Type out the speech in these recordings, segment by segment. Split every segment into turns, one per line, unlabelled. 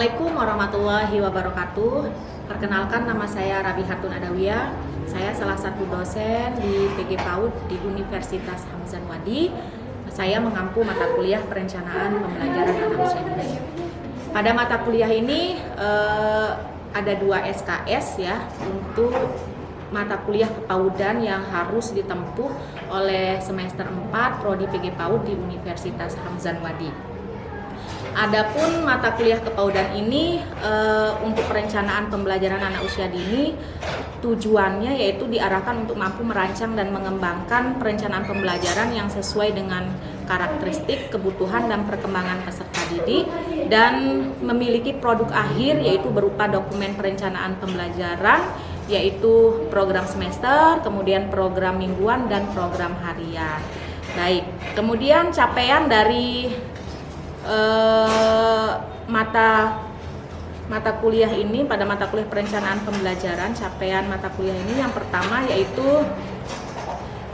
Assalamualaikum warahmatullahi wabarakatuh. Perkenalkan, nama saya Rabihatun Adawiyah. Saya salah satu dosen di PG PAUD di Universitas Hamzan Wadi. Saya mengampu mata kuliah perencanaan pembelajaran anak usia dini. Pada mata kuliah ini ada 2 SKS ya untuk mata kuliah kepaudan yang harus ditempuh oleh semester 4 Prodi PG PAUD di Universitas Hamzan Wadi. Adapun mata kuliah kepaudan ini untuk perencanaan pembelajaran anak usia dini, tujuannya yaitu diarahkan untuk mampu merancang dan mengembangkan perencanaan pembelajaran yang sesuai dengan karakteristik, kebutuhan, dan perkembangan peserta didik, dan memiliki produk akhir yaitu berupa dokumen perencanaan pembelajaran, yaitu program semester, kemudian program mingguan, dan program harian. Baik, kemudian capaian dari mata kuliah ini, pada mata kuliah perencanaan pembelajaran, capaian mata kuliah ini yang pertama yaitu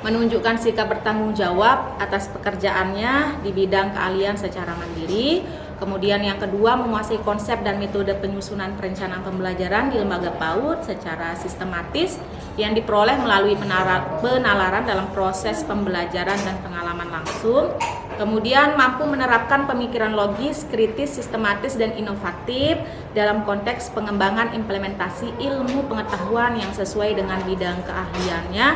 menunjukkan sikap bertanggung jawab atas pekerjaannya di bidang keahlian secara mandiri. Kemudian yang kedua, menguasai konsep dan metode penyusunan perencanaan pembelajaran di lembaga PAUD secara sistematis yang diperoleh melalui penalaran dalam proses pembelajaran dan pengalaman langsung. Kemudian mampu menerapkan pemikiran logis, kritis, sistematis, dan inovatif dalam konteks pengembangan implementasi ilmu pengetahuan yang sesuai dengan bidang keahliannya.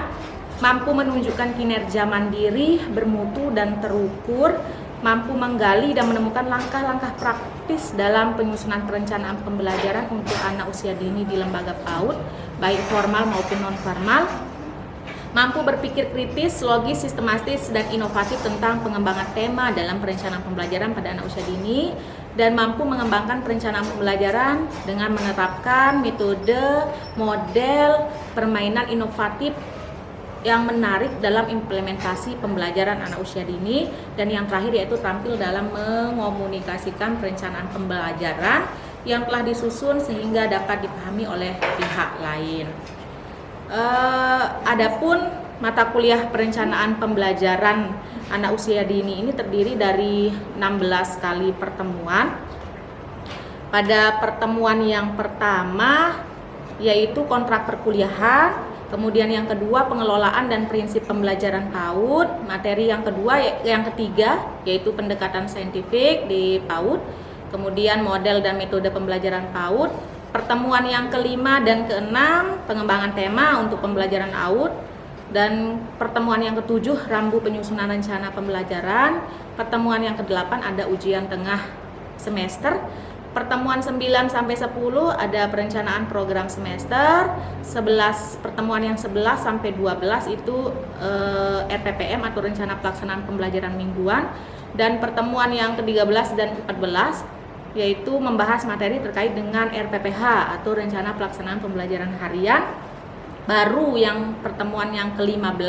Mampu menunjukkan kinerja mandiri, bermutu, dan terukur. Mampu menggali dan menemukan langkah-langkah praktis dalam penyusunan perencanaan pembelajaran untuk anak usia dini di lembaga PAUD, baik formal maupun non-formal. Mampu berpikir kritis, logis, sistematis, dan inovatif tentang pengembangan tema dalam perencanaan pembelajaran pada anak usia dini, dan mampu mengembangkan perencanaan pembelajaran dengan menerapkan metode, model, permainan inovatif yang menarik dalam implementasi pembelajaran anak usia dini. Dan yang terakhir yaitu tampil dalam mengomunikasikan perencanaan pembelajaran yang telah disusun sehingga dapat dipahami oleh pihak lain. Adapun mata kuliah perencanaan pembelajaran anak usia dini ini terdiri dari 16 kali pertemuan. Pada pertemuan yang pertama yaitu kontrak perkuliahan, kemudian yang kedua pengelolaan dan prinsip pembelajaran PAUD, materi yang ketiga yaitu pendekatan saintifik di PAUD, kemudian model dan metode pembelajaran PAUD. Pertemuan yang kelima dan keenam pengembangan tema untuk pembelajaran AUD, dan pertemuan yang ketujuh rambu penyusunan rencana pembelajaran. Pertemuan yang kedelapan ada ujian tengah semester. Pertemuan 9 sampai 10 ada perencanaan program semester. Pertemuan yang 11 sampai 12 itu RPPM atau rencana pelaksanaan pembelajaran mingguan, dan pertemuan yang ke-13 dan 14 yaitu membahas materi terkait dengan RPPH atau rencana pelaksanaan pembelajaran harian. Baru yang pertemuan yang ke-15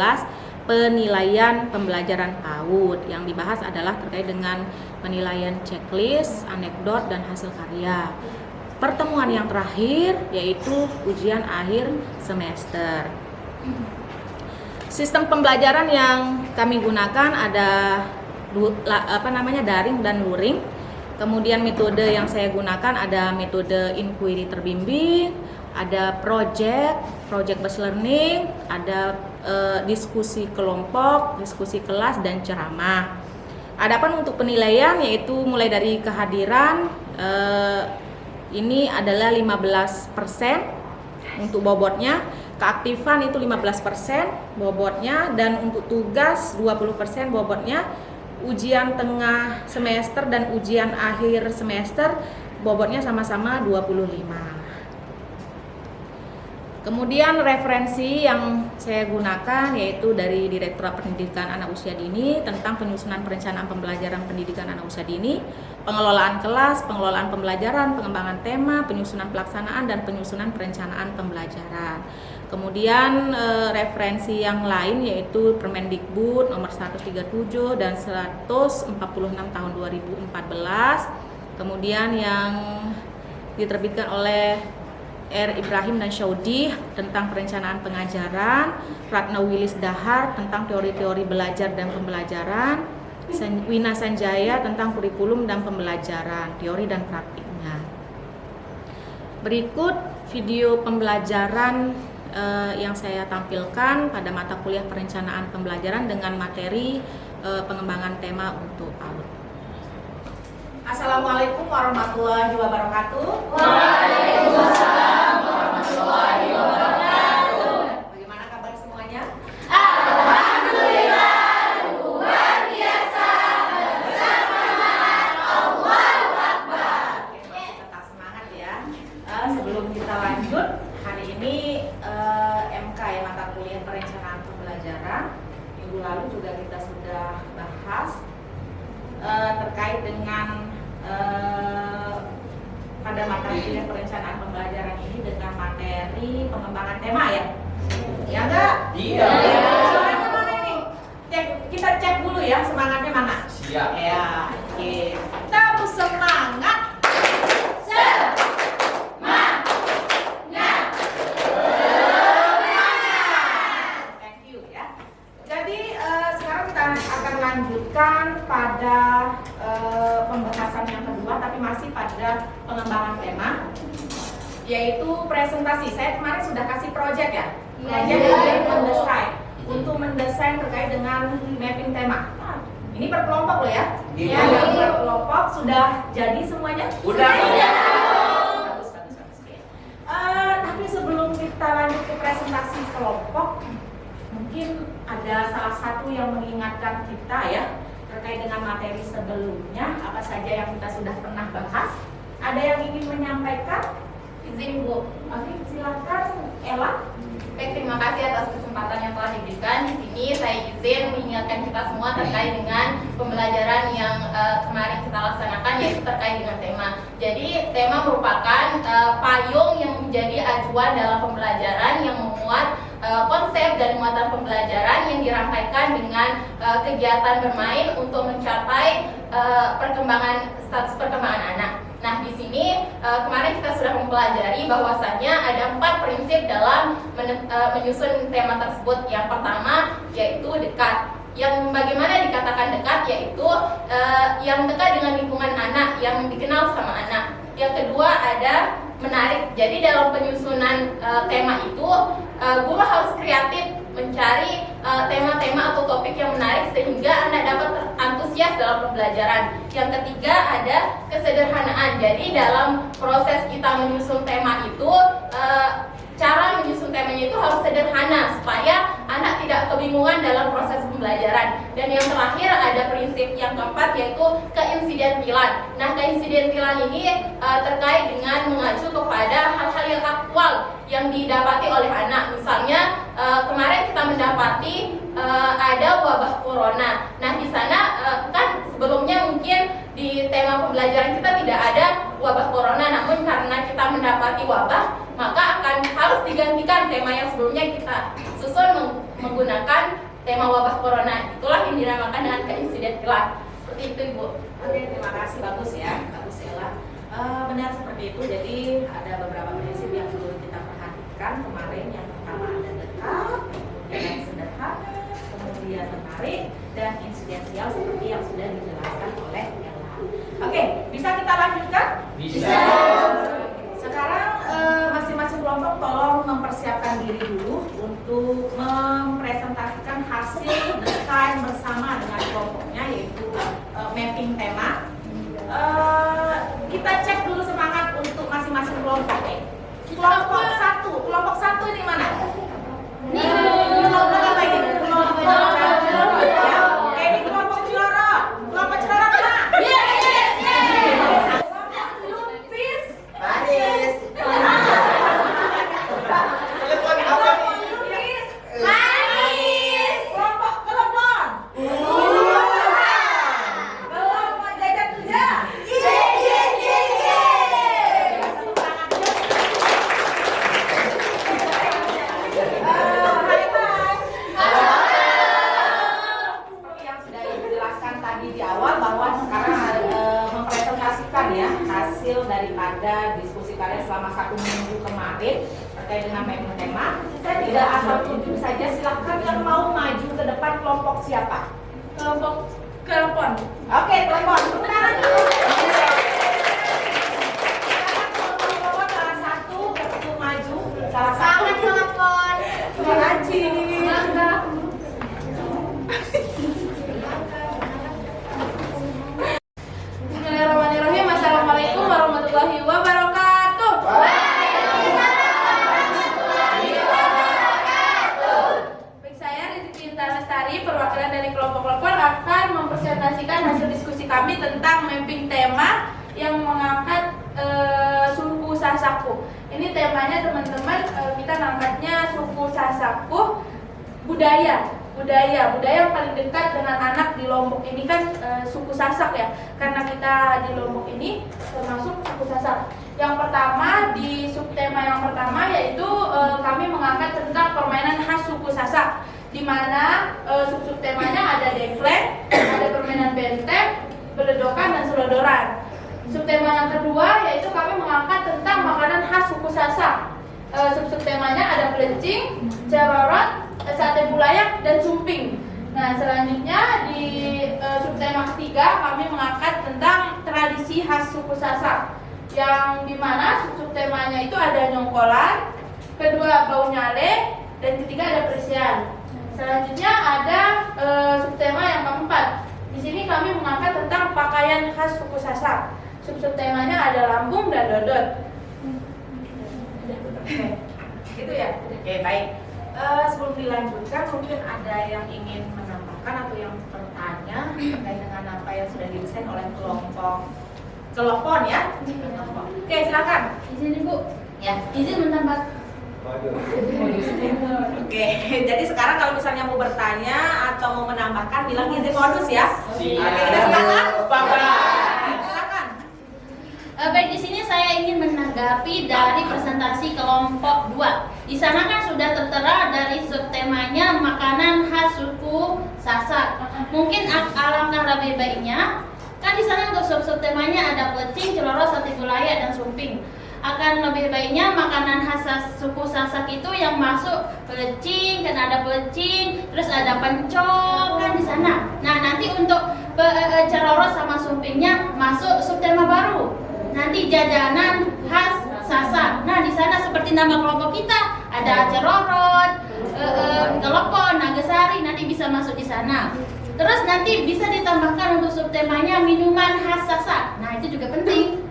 penilaian pembelajaran PAUD, yang dibahas adalah terkait dengan penilaian checklist, anekdot, dan hasil karya. Pertemuan yang terakhir yaitu ujian akhir semester. Sistem pembelajaran yang kami gunakan ada daring dan luring. Kemudian metode yang saya gunakan ada metode inquiry terbimbing, ada project based learning, ada diskusi kelompok, diskusi kelas, dan ceramah. Adapun untuk penilaian yaitu mulai dari kehadiran, ini adalah 15% untuk bobotnya, keaktifan itu 15% bobotnya, dan untuk tugas 20% bobotnya. Ujian tengah semester dan ujian akhir semester bobotnya sama-sama 25. Kemudian referensi yang saya gunakan yaitu dari Direktorat Pendidikan Anak Usia Dini tentang penyusunan perencanaan pembelajaran pendidikan anak usia dini, pengelolaan kelas, pengelolaan pembelajaran, pengembangan tema, penyusunan pelaksanaan, dan penyusunan perencanaan pembelajaran. Kemudian referensi yang lain yaitu Permendikbud nomor 137 dan 146 tahun 2014. Kemudian yang diterbitkan oleh R. Ibrahim dan Syaudi tentang perencanaan pengajaran, Ratna Wilis Dahar tentang teori-teori belajar dan pembelajaran, Wina Sanjaya tentang kurikulum dan pembelajaran, teori dan praktiknya. Berikut video pembelajaran yang saya tampilkan pada mata kuliah perencanaan pembelajaran dengan materi pengembangan tema untuk PAUD. Assalamualaikum warahmatullahi wabarakatuh.
Waalaikumsalam warahmatullahi wabarakatuh.
Bagaimana kabar semuanya?
Alhamdulillah, luar biasa. Bersemangat, Allahu Akbar.
Oke, tetap semangat ya. Sebelum kita lanjut, hari ini MK ya, mata kuliah perencanaan pembelajaran. Minggu lalu juga kita sudah bahas terkait dengan pada mata kuliah perencanaan pembelajaran ini dengan materi pengembangan tema ya. Ya enggak?
Iya.
Semangatnya mana ini? Kita cek dulu ya semangatnya mana.
Siap.
Ya, oke. Kita semangat. Thank you ya. Jadi sekarang kita akan lanjutkan pada pembahasan yang kedua, tapi masih pada pengembangan tema, yaitu presentasi. Saya kemarin sudah kasih project ya, project untuk mendesain, untuk mendesain terkait dengan mapping tema. Ini berkelompok loh ya.
Iya.
Ya, berkelompok sudah jadi semuanya.
Udah.
Bagus. Oke. Tapi sebelum kita lanjut ke presentasi kelompok, mungkin ada salah satu yang mengingatkan kita ya terkait dengan materi sebelumnya, apa saja yang kita sudah pernah bahas. Ada yang ingin menyampaikan?
Izin Bu.
Oke, silakan Ella.
Baik, terima kasih atas kesempatan yang telah diberikan. Di sini saya izin mengingatkan kita semua terkait dengan pembelajaran yang kemarin kita laksanakan, yaitu terkait dengan tema. Jadi tema merupakan payung yang menjadi acuan dalam pembelajaran yang memuat konsep dan muatan pembelajaran yang dirangkaikan dengan kegiatan bermain untuk mencapai status perkembangan anak. Nah, di sini kemarin kita sudah mempelajari bahwasannya ada 4 prinsip dalam menyusun tema tersebut. Yang pertama yaitu dekat. Yang bagaimana dikatakan dekat, yaitu yang dekat dengan lingkungan anak, yang dikenal sama anak. Yang kedua ada menarik. Jadi dalam penyusunan tema itu guru harus kreatif mencari tema-tema atau topik yang menarik sehingga anak dapat antusias dalam pembelajaran. Yang ketiga ada kesederhanaan. Jadi dalam proses kita menyusun tema itu cara menyusun temanya itu harus sederhana supaya anak tidak kebingungan dalam proses pembelajaran. Dan yang terakhir ada prinsip yang keempat, yaitu keinsidentialan. Nah, keinsidentialan ini terkait dengan mengacu kepada hal-hal yang aktual yang didapati oleh anak. Misalnya kemarin kita mendapati ada wabah corona. Nah, di sana kan sebelumnya mungkin di tema pembelajaran kita tidak ada wabah corona, namun karena kita mendapati wabah, maka akan harus digantikan tema yang sebelumnya kita susun menggunakan tema wabah corona. Itulah yang dinamakan dengan keinsidentialan. Seperti itu, Ibu.
Oke, terima kasih, bagus ya, bagus Ella. Benar seperti itu. Jadi ada beberapa prinsip yang perlu kita perhatikan kemarin. Yang pertama ada dekat, kemudian sederhana, kemudian menarik, dan insidensial seperti yang sudah dijelaskan oleh Ella. Oke, bisa kita lanjutkan?
Bisa.
Sekarang masing-masing kelompok tolong mempersiapkan diri dulu untuk mempresentasikan hasil desain bersama dengan kelompoknya, yaitu mapping tema. Kita cek dulu semangat untuk masing-masing kelompok nih. Kelompok satu ini mana? Kelompok apa ini? Kelompok ya. Oke, ini kelompok Ciloro. Kelompok Ciloro mana? Lupis.
Manis.
Kelompok Kelebon. Kelompok Jajan Tuja. Seperti yang sudah dijelaskan tadi di awal, bahwa sekarang mempresentasikan ya hasil daripada diskusi kalian selama 1 minggu kemarin terkait dengan mapping tema. Saya tidak asal tunjuk saja, silahkan yang mau maju ke depan. Kelompok siapa? Kelompok Kelebon. Oke, Kelebon. Sekarang kelompok Kelebon salah
Sasaku. Ini temanya teman-teman, kita ngangkatnya suku Sasaku, budaya yang paling dekat dengan anak di Lombok ini kan suku Sasak ya, karena kita di Lombok ini termasuk suku Sasak. Yang pertama di subtema yang pertama yaitu kami mengangkat tentang permainan khas suku Sasak, di mana subtemanya ada dengkleng, ada permainan benteng, beledokan dan selodoran. Subtema yang kedua yaitu kami mengangkat tentang makanan khas suku Sasak. Subtemanya ada pelecing, cerorot, sate bulayak dan sumping. Nah, selanjutnya di subtema ketiga kami mengangkat tentang tradisi khas suku Sasak, yang dimana subtemanya itu ada nyongkolan, kedua bau nyale, dan ketiga ada perisian. Selanjutnya ada subtema yang keempat. Di sini kami mengangkat tentang pakaian khas suku Sasak. Subtemanya ada lambung dan dodot.
Gitu ya. Oke, baik. Sebelum dilanjutkan, mungkin ada yang ingin menambahkan atau yang bertanya terkait dengan apa yang sudah didesain oleh kelompok telepon ya. Oke, silakan.
Izin Ibu.
Ya.
Izin menambah.
Oke, jadi sekarang kalau misalnya mau bertanya atau mau menambahkan, bilang izin modus ya. Oke, kita silakan. Silakan.
Baik, di sini saya ingin menanggapi dari presentasi kelompok 2. Di sana kan sudah tertera dari subtemanya makanan khas suku Sasak. Mungkin alangkah lebih baiknya kan di sana untuk subtemanya ada pelecing, celoro, sate bulayak dan sumping. Akan lebih baiknya makanan khas suku Sasak itu yang masuk pelecing, kan ada pelecing, terus ada pencok kan di sana. Nah, nanti untuk celoro sama sumpingnya masuk subtema baru. Nanti jajanan khas Sasak. Nah, di sana seperti nama kelompok kita ada cerorot, kelepon, nagasari, nanti bisa masuk di sana. Terus nanti bisa ditambahkan untuk subtemanya minuman khas Sasak. Nah, itu juga penting.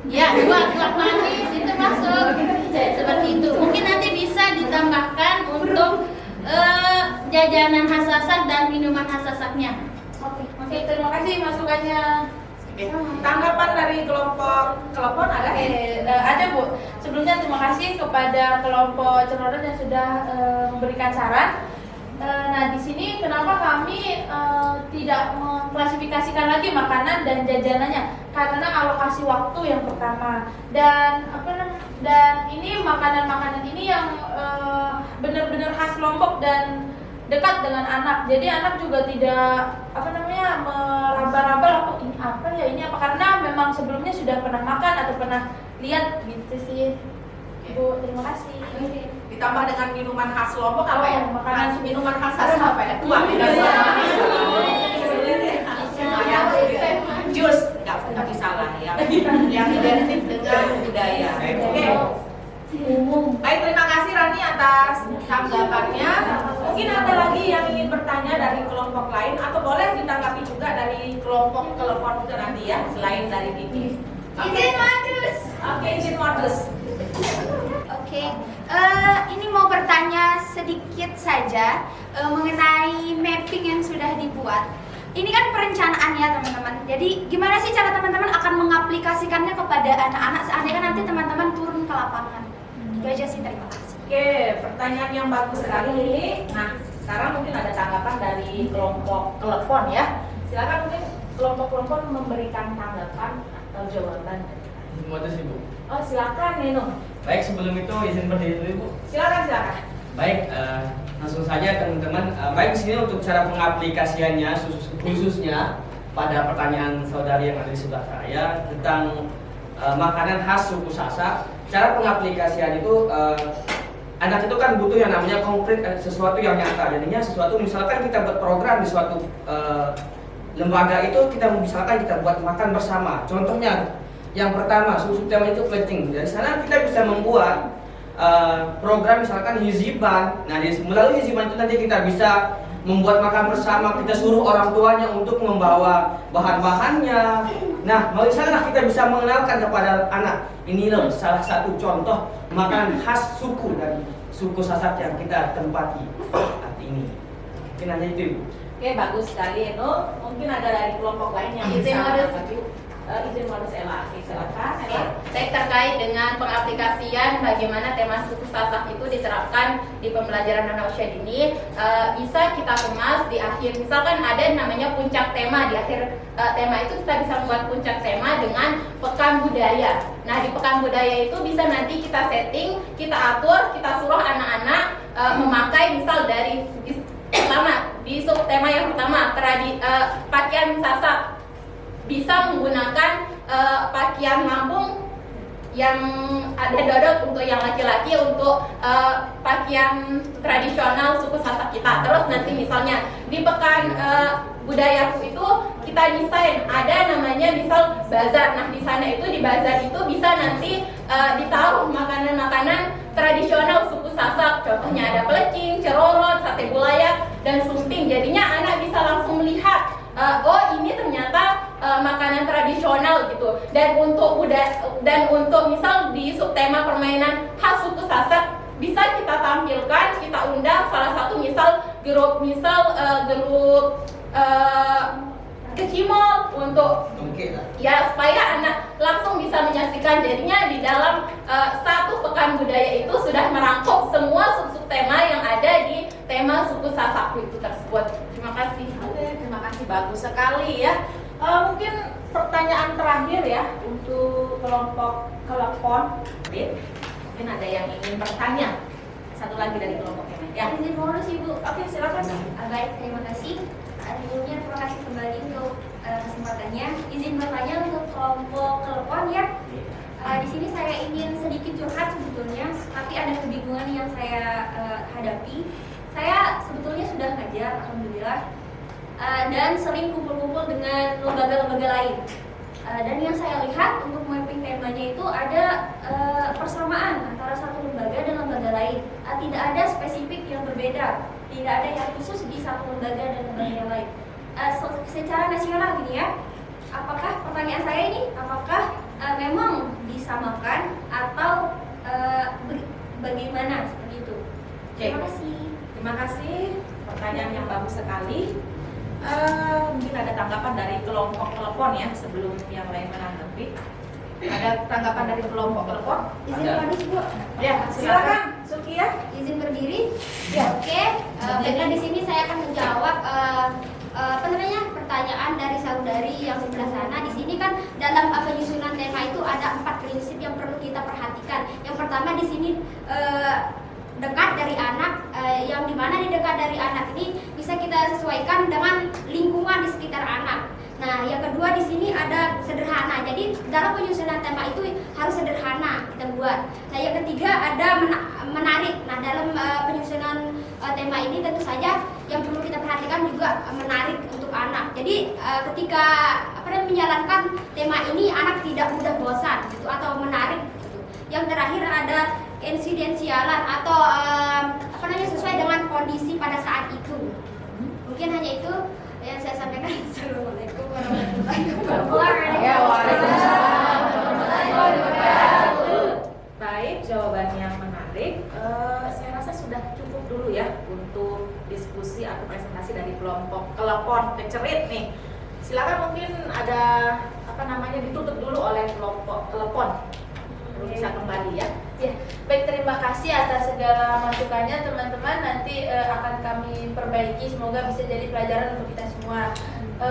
Ya, tuak manis itu masuk. Seperti itu. Mungkin nanti bisa ditambahkan untuk jajanan khas Sasak dan minuman khas Sasaknya.
Oke, terima kasih masukannya.
Tanggapan dari kelompok telepon ada?
Ada Bu. Sebelumnya terima kasih kepada kelompok Cerorot yang sudah memberikan saran. Nah, di sini kenapa kami tidak mengklasifikasikan lagi makanan dan jajanannya? Karena alokasi waktu yang pertama, dan ini makanan-makanan ini yang benar-benar khas Lombok dan dekat dengan anak. Jadi anak juga tidak meraba-raba ini apa ya, ini apa, karena memang sebelumnya sudah pernah makan atau pernah lihat gitu sih. Bu, terima kasih.
Ditambah dengan minuman khas Lombok apa ya?
Makanan
minuman khas Sasak apa ya? Tua, tidak jus, nggak bisa lah yang identik dengan budaya. Oke. Baik, terima kasih Rani atas tanggapannya. Mungkin ada lagi yang ingin bertanya dari kelompok lain atau boleh ditanggapi juga dari kelompok telepon juga nanti ya, selain dari Bibi.
Izin modus.
Oke, izin modus.
Oke, ini mau bertanya sedikit saja mengenai mapping yang sudah dibuat. Ini kan perencanaan ya teman-teman. Jadi gimana sih cara teman-teman akan mengaplikasikannya kepada anak-anak seandainya nanti teman-teman turun ke lapangan? Itu aja sih, terima kasih.
Oke, pertanyaan yang bagus sekali. Nah, sekarang mungkin ada tanggapan dari kelompok telepon ya. Silakan mungkin kelompok-kelompok memberikan tanggapan atau jawaban.
Modus Ibu.
Oh, silakan Nino.
Baik, sebelum itu izin berdiri dulu Ibu.
Silakan.
Baik, langsung saja teman-teman. Baik, di sini untuk cara pengaplikasiannya khususnya pada pertanyaan saudari yang ada di sebelah saya tentang makanan khas suku Sasak. Cara pengaplikasian itu anak itu kan butuh yang namanya konkret, sesuatu yang nyata. Jadinya sesuatu, misalkan kita buat program di suatu lembaga itu, misalkan kita buat makan bersama. Contohnya yang pertama, subtema itu plating. Dari sana kita bisa membuat program misalkan hiziban. Nah, melalui hiziban itu nanti kita bisa membuat makan bersama. Kita suruh orang tuanya untuk membawa bahan-bahannya. Nah, melalui sana kita bisa mengenalkan kepada anak, ini loh salah satu contoh makanan khas suku dari suku Sasak yang kita tempati saat ini. Mungkin hanya itu Ibu.
Oke, bagus sekali Eno. Mungkin ada dari kelompok lain yang
Izin
bisa
modus.
menanggapi. izin modus Ella. Oke, silakan Ella.
Baik, terkait dengan pengaplikasian bagaimana tema suku Sasak itu diterapkan di pembelajaran anak usia dini, bisa kita kemas di akhir. Misalkan ada yang namanya puncak tema, di akhir tema itu kita bisa membuat puncak tema dengan pekan budaya. Nah, di pekan budaya itu bisa nanti kita setting, kita atur, kita suruh anak-anak memakai misal dari pertama di sub tema yang pertama pakaian Sasak, bisa menggunakan pakaian Lampung yang ada dodot untuk yang laki-laki, untuk pakaian tradisional suku Sasak kita. Terus nanti misalnya di pekan budayaku itu kita desain ada namanya misal bazar. Nah, di sana itu di bazar itu bisa nanti ditaruh makanan-makanan tradisional suku Sasak. Contohnya ada pelecing, cerorot, sate bulayak, dan sumping. Jadinya anak bisa langsung melihat oh ini ternyata makanan tradisional gitu. Dan untuk misal di subtema permainan khas suku Sasak bisa kita tampilkan, kita undang salah satu misal grup kecimol untuk ya supaya anak langsung bisa menyaksikan. Jadinya di dalam satu pekan budaya itu sudah merangkup semua sub tema yang ada di tema suku Sasak itu tersebut. Terima kasih.
Oke, terima kasih, bagus sekali ya. Mungkin pertanyaan terakhir ya untuk kelompok kelepon. Mungkin ada yang ingin bertanya. Satu lagi dari kelompok ini. Ya.
Izin bonus Ibu.
Oke, silakan.
Baik, terima kasih. Sebelumnya terima kasih kembali untuk kesempatannya. Izin bertanya untuk kelompok telepon ya. Di sini saya ingin sedikit curhat sebetulnya, tapi ada kebingungan yang saya hadapi. Saya sebetulnya sudah ngajar, alhamdulillah, dan sering kumpul-kumpul dengan lembaga-lembaga lain. Dan yang saya lihat untuk mapping temanya itu ada persamaan antara satu lembaga dan lembaga lain. Tidak ada spesifik yang berbeda, tidak ada yang khusus di satu lembaga dan lembaga yang lain. Secara nasional gini ya, apakah pertanyaan saya ini, apakah memang disamakan atau bagaimana seperti itu? Terima kasih.
Terima kasih, pertanyaan yang bagus sekali. Mungkin ada tanggapan dari kelompok telepon ya sebelum yang lain menanggapi. Ada tanggapan dari kelompok telepon?
Izin bonus Bu.
Ya, silakan Sukia.
Izin berdiri.
Ya.
Oke. Baiklah, di sini saya akan menjawab pertanyaan dari saudari yang sebelah sana. Di sini kan dalam penyusunan tema itu ada 4 prinsip yang perlu kita perhatikan. Yang pertama di sini dekat dari anak, yang dimana di dekat dari anak ini bisa kita sesuaikan dengan lingkungan di sekitar anak. Nah, yang kedua di sini ada sederhana. Jadi dalam penyusunan tema itu harus sederhana kita buat. Nah, yang ketiga ada menarik. Nah, dalam penyusunan tema ini tentu saja yang perlu kita perhatikan juga menarik untuk anak. Jadi ketika menjalankan tema ini anak tidak mudah bosan gitu atau menarik gitu. Yang terakhir ada insidensialan atau sesuai dengan kondisi pada saat itu. Mungkin hanya itu yang saya sampaikan. Assalamualaikum warahmatullahi wabarakatuh.
Waalaikumsalam warahmatullahi wabarakatuh. Baik, jawabannya yang menarik. Saya rasa sudah cukup dulu ya untuk diskusi atau presentasi dari kelompok telepon kecerit nih. Silakan, mungkin ada ditutup dulu oleh kelompok telepon. Bisa kembali ya.
Ya, baik, terima kasih atas segala masukannya teman-teman. Nanti akan kami perbaiki, semoga bisa jadi pelajaran untuk kita semua.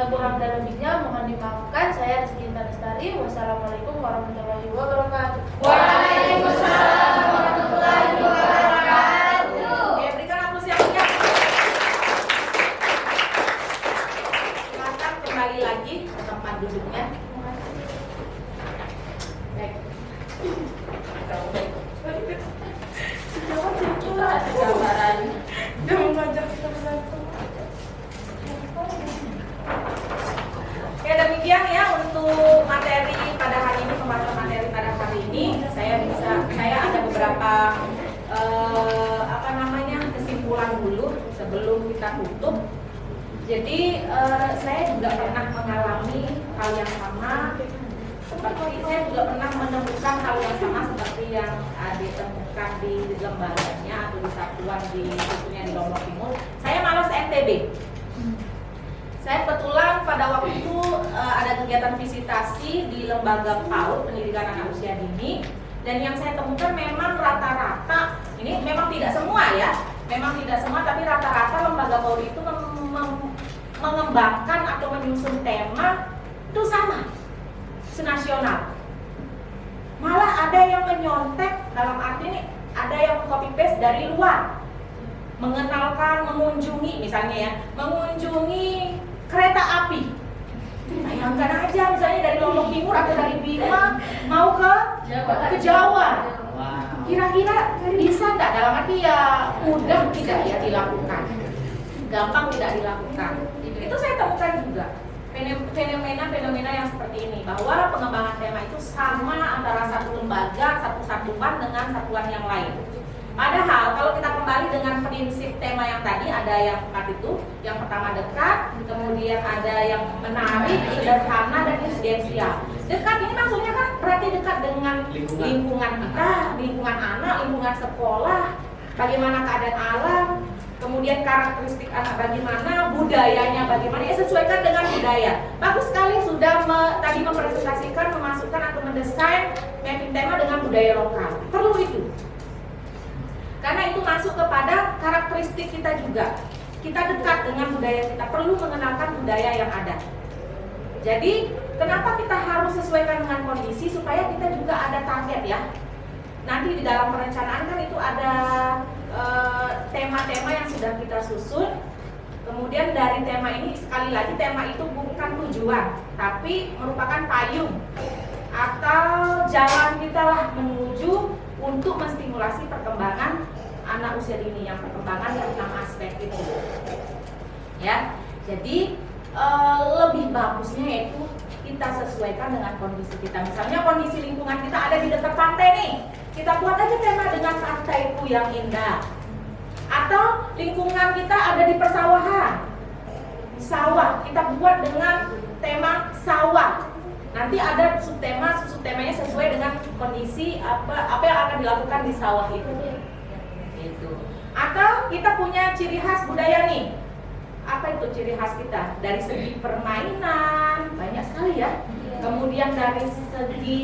Kurang dan lebihnya mohon dimaafkan. Saya Rizky Lestari. Wassalamualaikum warahmatullahi wabarakatuh.
Waalaikumsalam warahmatullahi wabarakatuh. Oke, berikan aplaus yang meriah. Silakan kembali lagi ke tempat duduknya. Baik. Oke, demikian ya untuk materi pada hari ini, pembahasan materi pada hari ini. Saya ada beberapa kesimpulan dulu sebelum kita tutup. Jadi saya juga pernah mengalami hal yang sama. Saya juga pernah menemukan hal yang sama seperti yang ditemukan di lembaganya atau di satuan khususnya di Lombok Timur. Saya malas NTB. Saya kebetulan pada waktu itu ada kegiatan visitasi di lembaga PAUD pendidikan anak usia dini, dan yang saya temukan memang rata-rata, ini memang tidak semua ya, memang tidak semua, tapi rata-rata lembaga PAUD itu mengembangkan atau menyusun tema itu sama, senasional. Malah ada yang menyontek, dalam arti ini ada yang copy paste dari luar, mengenalkan, mengunjungi, misalnya ya, mengunjungi kereta api. Bayangkan aja, misalnya dari Lombok Timur atau dari Bima mau ke Jawa. Kira-kira bisa nggak? Dalam arti ya mudah tidak ya dilakukan, gampang tidak dilakukan. Itu saya temukan juga fenomena yang seperti ini, bahwa pengembangan tema itu sama antara satu lembaga, satu satuan dengan satuan yang lain. Padahal kalau kita kembali dengan prinsip tema yang tadi, ada yang empat itu, yang pertama dekat, kemudian ada yang menarik, sederhana, dan insidensial. Dekat ini maksudnya kan berarti dekat dengan lingkungan kita, lingkungan anak, lingkungan sekolah, bagaimana keadaan alam, kemudian karakteristik anak bagaimana, budayanya bagaimana, ya sesuaikan dengan budaya. Bagus sekali sudah tadi mempresentasikan, memasukkan atau mendesain mapping tema dengan budaya lokal. Perlu itu. Karena itu masuk kepada karakteristik kita juga. Kita dekat dengan budaya kita, perlu mengenalkan budaya yang ada. Jadi, kenapa kita harus sesuaikan dengan kondisi supaya kita juga ada target ya. Nanti di dalam perencanaan kan itu ada tema-tema yang sudah kita susun. Kemudian dari tema ini, sekali lagi tema itu bukan tujuan, tapi merupakan payung atau jalan kita lah menuju untuk menstimulasi perkembangan anak usia dini, yang perkembangan dari 6 aspek itu. Ya, jadi lebih bagusnya yaitu kita sesuaikan dengan kondisi kita. Misalnya kondisi lingkungan kita ada di dekat pantai nih, kita buat aja tema dengan pantaiku yang indah. Atau lingkungan kita ada di persawahan, sawah, kita buat dengan tema sawah. Nanti ada subtemanya sesuai dengan kondisi apa yang akan dilakukan di sawah itu. Gitu. Atau kita punya ciri khas budaya nih. Apa itu ciri khas kita? Dari segi permainan banyak sekali ya. Kemudian dari segi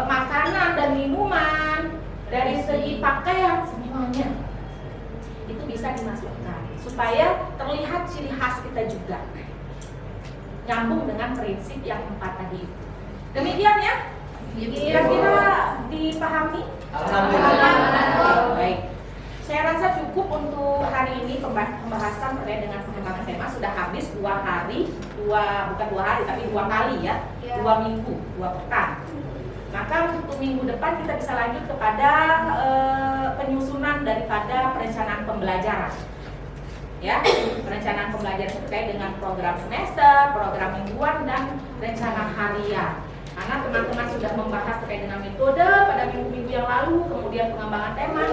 makanan dan minuman, dari segi pakaian, semuanya itu bisa dimasukkan supaya terlihat ciri khas kita juga. Nyambung dengan prinsip yang 4 tadi. Demikian ya. Kira-kira dipahami? Alhamdulillah. Baik. Saya rasa cukup untuk hari ini pembahasan terkait dengan pengembangan tema. Sudah habis 2 hari, bukan 2 hari tapi 2 kali ya, 2 minggu, 2 pekan. Maka untuk minggu depan kita bisa lanjut kepada penyusunan daripada perencanaan pembelajaran. Ya, perencanaan pembelajaran terkait dengan program semester, program mingguan, dan rencana harian. Karena teman-teman sudah membahas terkait dengan metode pada minggu-minggu yang lalu, kemudian pengembangan tema,